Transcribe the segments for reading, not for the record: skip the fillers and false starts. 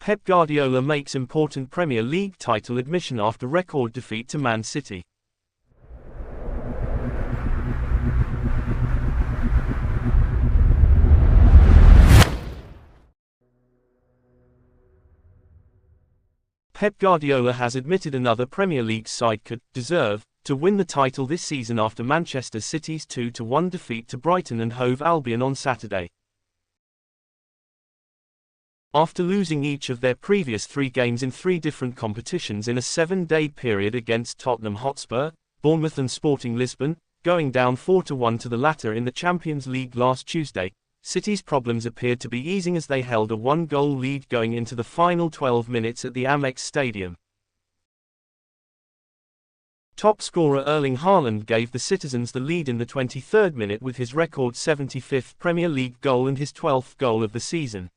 Pep Guardiola makes important Premier League title admission after record defeat to Man City. Pep Guardiola has admitted another Premier League side could deserve to win the title this season after Manchester City's 2-1 defeat to Brighton and Hove Albion on Saturday. After losing each of their previous 3 games in 3 different competitions in a 7-day period against Tottenham Hotspur, Bournemouth and Sporting Lisbon, going down 4-1 to the latter in the Champions League last Tuesday, City's problems appeared to be easing as they held a 1-goal lead going into the final 12 minutes at the Amex Stadium. Top scorer Erling Haaland gave the citizens the lead in the 23rd minute with his record 75th Premier League goal and his 12th goal of the season.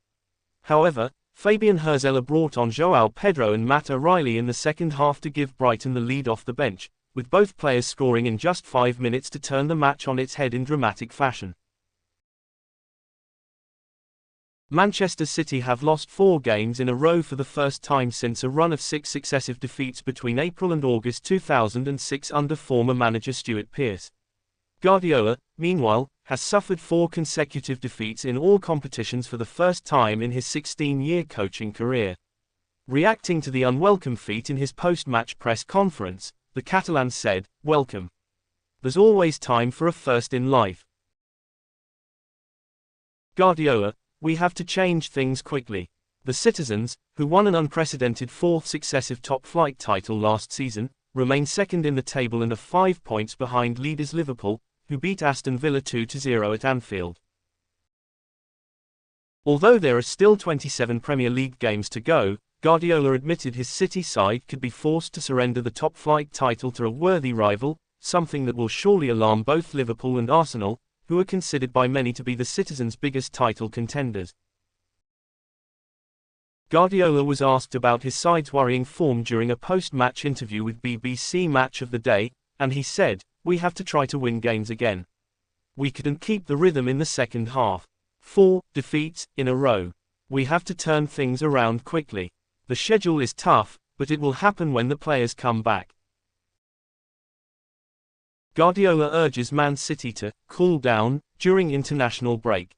However, Fabian Herzella brought on João Pedro and Matt O'Reilly in the second half to give Brighton the lead off the bench, with both players scoring in just 5 minutes to turn the match on its head in dramatic fashion. Manchester City have lost 4 games in a row for the first time since a run of 6 successive defeats between April and August 2006 under former manager Stuart Pearce. Guardiola, meanwhile, has suffered 4 consecutive defeats in all competitions for the first time in his 16-year coaching career. Reacting to the unwelcome feat in his post-match press conference, the Catalan said, "Welcome. There's always time for a first in life. Guardiola, we have to change things quickly. The citizens, who won an unprecedented 4th successive top-flight title last season, remain second in the table and are 5 points behind leaders Liverpool, who beat Aston Villa 2-0 at Anfield. Although there are still 27 Premier League games to go, Guardiola admitted his City side could be forced to surrender the top-flight title to a worthy rival, something that will surely alarm both Liverpool and Arsenal, who are considered by many to be the citizens' biggest title contenders. Guardiola was asked about his side's worrying form during a post-match interview with BBC Match of the Day, and he said, "We have to try to win games again. We couldn't keep the rhythm in the second half. 4 defeats in a row. We have to turn things around quickly. The schedule is tough, but it will happen when the players come back." Guardiola urges Man City to cool down during international break.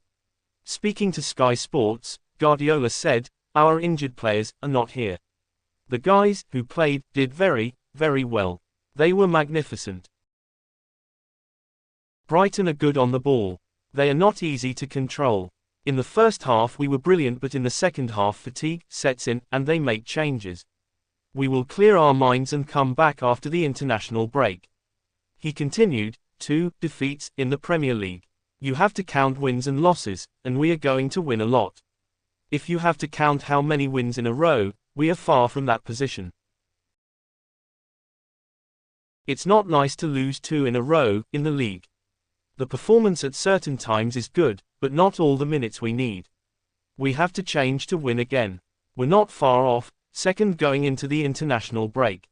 Speaking to Sky Sports, Guardiola said, "Our injured players are not here. The guys who played did very, very well. They were magnificent. Brighton are good on the ball. They are not easy to control. In the first half we were brilliant, but in the second half fatigue sets in and they make changes. We will clear our minds and come back after the international break." He continued, 2 defeats in the Premier League. You have to count wins and losses, and we are going to win a lot. If you have to count how many wins in a row, we are far from that position. It's not nice to lose 2 in a row in the league. The performance at certain times is good, but not all the minutes we need. We have to change to win again. We're not far off, second going into the international break.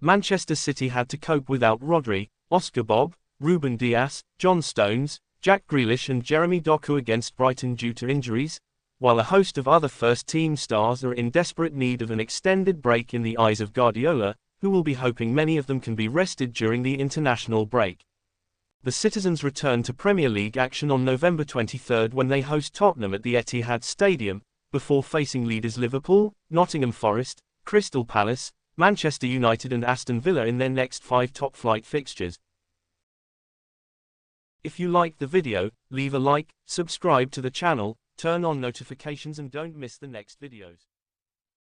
Manchester City had to cope without Rodri, Oscar Bob, Ruben Dias, John Stones, Jack Grealish and Jeremy Doku against Brighton due to injuries, while a host of other first-team stars are in desperate need of an extended break in the eyes of Guardiola, who will be hoping many of them can be rested during the international break. The citizens return to Premier League action on November 23 when they host Tottenham at the Etihad Stadium, before facing leaders Liverpool, Nottingham Forest, Crystal Palace, Manchester United and Aston Villa in their next 5 top-flight fixtures. If you liked the video, leave a like, subscribe to the channel, turn on notifications and don't miss the next videos.